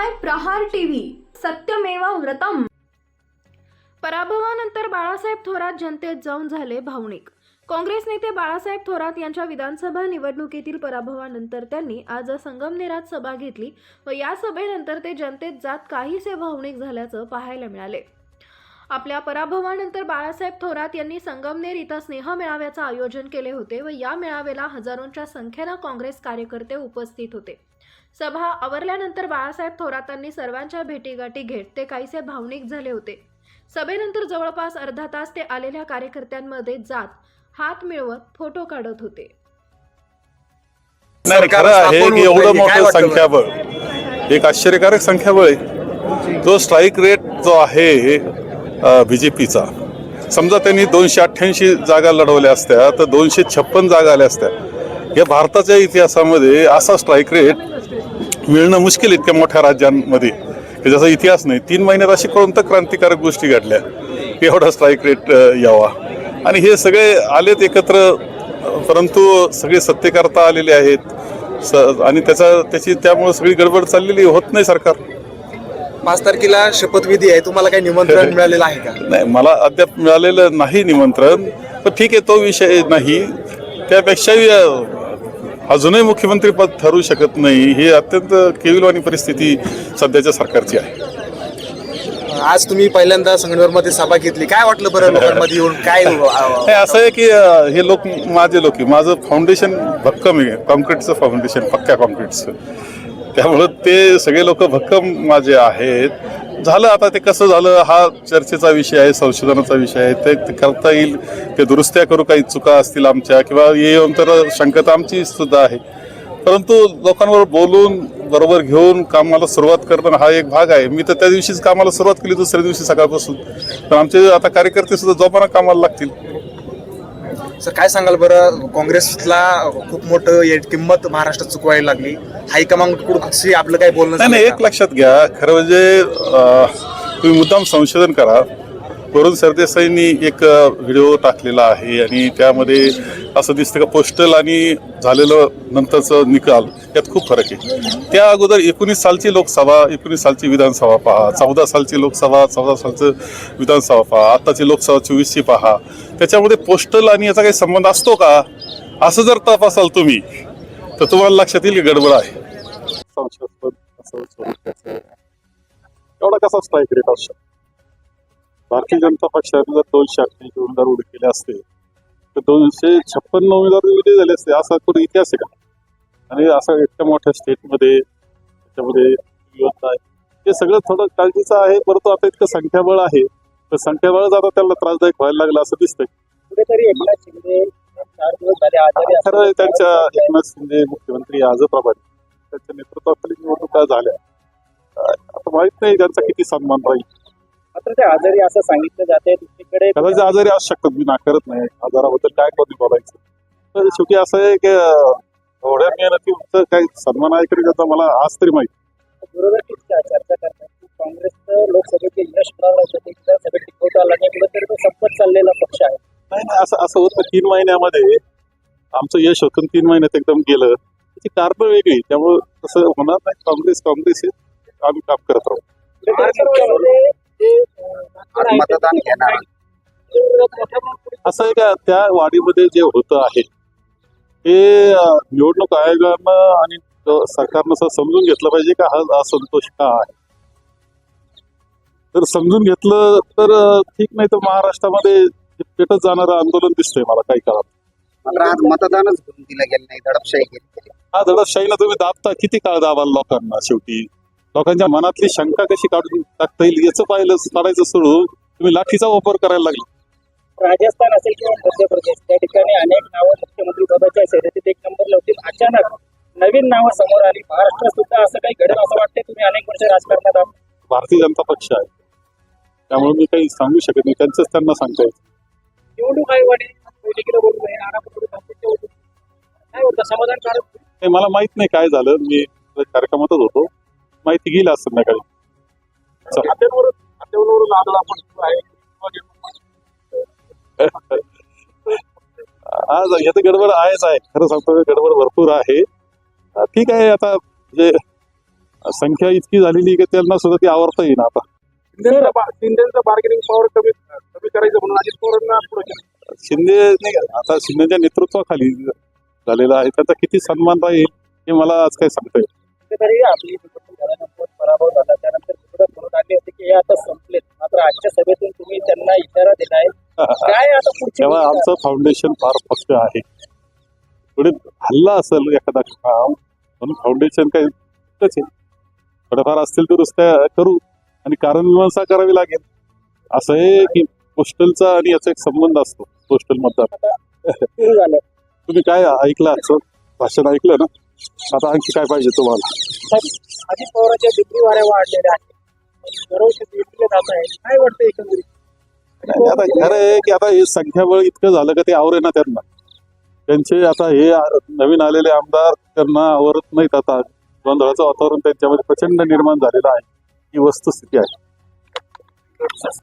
पाहताय प्रहार टीव्ही, सत्यमेव व्रतम। पराभवानंतर बाळासाहेब थोरात जनतेत जाऊन झाले भावनिक। काँग्रेस नेते बाळासाहेब थोरात यांच्या विधानसभा निवडणुकीतील पराभवानंतर त्यांनी आज संगमनेरात सभा घेतली व या सभेनंतर ते जनतेत जात काहीसे भावनिक झाल्याचं पाहायला मिळाले। आपल्या पराभवानंतर बाळासाहेब थोरात यांनी संगमनेर इथं स्नेह मेळाव्याचं आयोजन केले होते व या मेळाव्याला हजारोंच्या संख्येने काँग्रेस कार्यकर्ते उपस्थित होते। सभा आवरल्यानंतर बाळासाहेब थोरातांनी सर्वांच्या भेटीगाठी घेत ते काहीसे भावनिक झाले होते। सभेनंतर जवळपास अर्धा तास ते आलेल्या कार्यकर्त्यांमध्ये जात हात मिळवत फोटो काढत होते। नाही, खरं आहे की एवढं मोठं संख्याबळ, एक आश्चर्यकारक संख्याबळ आहे। जो स्ट्राईक रेट जो आहे बीजेपीचा, समजा त्यांनी 288 जागा लढवल्या असत्या तर 256 जागा आल्या असत्या। या भारताच्या इतिहासामध्ये असा स्ट्राईक रेट मिळणं मुश्किल इतक्या मोठ्या राज्यांमध्ये, ज्याचा इतिहास नाही। 3 महिन्यात अशी कोणत्या क्रांतिकारक गोष्टी घडल्या की एवढा स्ट्राईक रेट यावा, आणि हे सगळे आलेत एकत्र, परंतु सगळे सत्तेकर्ता आलेले आहेत आणि त्याची त्यामुळे सगळी गडबड चाललेली होत नाही। सरकार 5 तारखेला शपथविधी आहे, तुम्हाला काही निमंत्रण मिळालेलं आहे का? नाही, मला अद्याप मिळालेलं नाही निमंत्रण, पण ठीक आहे, तो विषय नाही। त्यापेक्षाही अजूनही मुख्यमंत्रीपद ठरू शकत नाही, ही अत्यंत केविलवाणी परिस्थिती सध्याच्या सरकारची आहे। आज तुम्ही पहिल्यांदा संगमनेरमध्ये सभा घेतली, काय वाटलं बरं लोकांमध्ये येऊन? काय असं आहे की हे लोक माझे लोक, माझं फाउंडेशन भक्कम आहे, कॉन्क्रीटचं फाउंडेशन, पक्क्या कॉन्क्रीटचं, त्यामुळं ते सगळे लोक भक्कम माझे आहेत। झालं आता ते कसं झालं हा चर्चेचा विषय आहे, संशोधनाचा विषय आहे, ते करता येईल, ते दुरुस्त्या करू, काही चुका असतील आमच्या किंवा येऊन तर शंकता आमची सुद्धा आहे, परंतु लोकांवर बोलून बरोबर घेऊन कामाला सुरुवात करणं हा एक भाग आहे। मी तर त्या दिवशीच कामाला सुरुवात केली, दुसऱ्या दिवशी सकाळपासून, तर आमचे आता कार्यकर्ते सुद्धा जोपाना कामाला लागतील। सर काय सांगाल बरं, काँग्रेसला खूप मोठं किंमत महाराष्ट्रात चुकवायला लागली, हायकमांडकडून आपलं काय बोलणं? नाही, एक लक्षात घ्या, खरं म्हणजे तुम्ही मुद्दाम संशोधन करा। वरुण सरदेसाईंनी एक व्हिडिओ टाकलेला आहे आणि त्यामध्ये असं दिसतं का पोस्टल आणि झालेलं नंतरचं निकाल यात खूप फरक आहे। त्या अगोदर 19 सालची लोकसभा, 19 सालची विधानसभा पहा, 14 सालची लोकसभा, 14 सालचं विधानसभा पहा, आत्ताची लोकसभा 24ची पहा, त्याच्यामध्ये पोस्टल आणि याचा काही संबंध असतो का? असं जर तपासाल तुम्ही तर तुम्हाला लक्षात येईल की गडबड आहे। एवढा कसा स्ट्राईक रेट असतो? भारतीय जनता पक्षाने जर 288 उमेदवार उभे केले असते तर 256 उमेदवार विजयी झाले असते, असा कुठे इतिहास आहे का? आणि असं इतक्या मोठ्या स्टेटमध्ये त्याच्यामध्ये योजना आहे, हे सगळं थोडं काळजीचं आहे। परंतु आता इतकं संख्याबळ आहे, तर संख्याबळच आता त्याला त्रासदायक व्हायला लागलं असं दिसतंय। कुठेतरी एकनाथ शिंदे 4 दिवस झाले आजारी खरं आहे, त्यांच्या एकनाथ शिंदे मुख्यमंत्री आजप्रमाणे त्यांच्या नेतृत्वाखाली निवडणुका झाल्या, आता माहित नाही त्यांचा किती सन्मान राहील। मात्र ते आजारी असं सांगितलं जाते। दुसरीकडे कदाचित आजारी असू शकतात, मी नाकारत नाही, आजाराबद्दल काय कोणी बोलायचं, तर शेवटी असं आहे की एवढ्या मेहनतीचं काही सन्मान आहे तरी त्याचा मला आज तरी माहिती। विरोधक चर्चा करतात की काँग्रेसचं लोकसभेचे यश मिळालं होतं, ते सभेत टिकवता आलं नाही, कुठेतरी तो संपत चाललेला पक्ष आहे। नाही, असं होतं 3 महिन्यामध्ये आमचं यश होतं, 3 महिन्यात एकदम गेलं, त्याची कारणं वेगळी, त्यामुळे तसं होणार नाही। काँग्रेस हे आम्ही काम करत राहू। मतदान घेणार म्हणजे असं आहे का, त्या वाढीमध्ये जे होतं आहे ते निवडणूक आयोगानं आणि सरकारनं असं समजून घेतलं पाहिजे का हा असंतोष का आहे। जर समजून घेतलं तर ठीक, नाही तर महाराष्ट्रामध्ये पेटत जाणारं आंदोलन दिसतंय मला काही काळात। मात्र आज मतदानच घेऊन दिलं गेलं नाही, दडपशाही केली। हा दडपशाहीनं तुम्ही दाबता, किती काळ दाबाल लोकांना? शेवटी लोकांच्या मनातली शंका कशी काढून टाकता येईल याचं काढायचं सोडून तुम्ही लाठीचा वापर करायला लागले। राजस्थान असेल किंवा मध्य प्रदेश, त्या ठिकाणी अनेक नावं मुख्यमंत्री पदाच्या शर्यतीत 1 नंबरला होतील, अचानक नवीन नावं समोर आली। महाराष्ट्रात सुद्धा असं काही घडेल असं वाटतंय? तुम्ही अनेक वर्ष राजकारणात आहात, भारतीय जनता पक्ष आहे, त्यामुळे मी काही सांगू शकत नाही, त्यांचंच त्यांना सांगता येईल। निवडणूक आयोगाने बैठकीला बोलून काय होतं समाधानकारक? मला माहित नाही काय झालं, मी कार्यक्रमातच होतो, माहिती घेईल आज संध्याकाळी। आज याचं गडबड आहेच आहे, खरं सांगतो, गडबड भरपूर आहे। ठीक आहे, आता म्हणजे संख्या इतकी झालेली की त्यांना सुद्धा ती आवरता येईल आता. शिंदेचं बार्गेनिंग पॉवर कमी करायचं म्हणून अजित पवारांना पुढे केलं. शिंदे नाही का, आता शिंदेच्या नेतृत्वाखाली झालेला आहे, त्याचा किती सन्मान राहील हे मला आज काय सांगता येईल. कुठेतरी आपली निवडणूक झाल्यानंतर पराभव झाला त्यानंतर सुद्धा म्हणून आले होते की हे आता संपलेत, मात्र आजच्या सभेतून तुम्ही त्यांना इशारा दिलाय. काय आता पुढची तेव्हा भूमिका? आमचं फाउंडेशन फार पक्क आहे. पुढे हल्ला असेल एखादा काम म्हणून फाउंडेशन काही आहे, थोडंफार असतील तर दुसऱ्या करू आणि कारण मीमांसा करावी लागेल. असं आहे की पोस्टलचा आणि याचा एक संबंध असतो. पोस्टल मतदार सुरू झालं. तुम्ही काय ऐकलं, आजचं भाषण ऐकलं ना, आता आणखी काय पाहिजे तुम्हाला? अजित पवारांच्या डिग्री वाऱ्या वाढलेल्या आहेत, दरवर्षी दिसले जात आहे. काय वाटतं एकंदरीत? आणि आता खरं आहे की आता हे संख्याबळ इतकं झालं का ते आवरे ना त्यांना. त्यांचे आता हे नवीन आलेले आमदार त्यांना आवरत नाहीत. आता गोंधळाचं वातावरण त्यांच्यामध्ये प्रचंड निर्माण झालेलं आहे. ही वस्तुस्थिती आहे.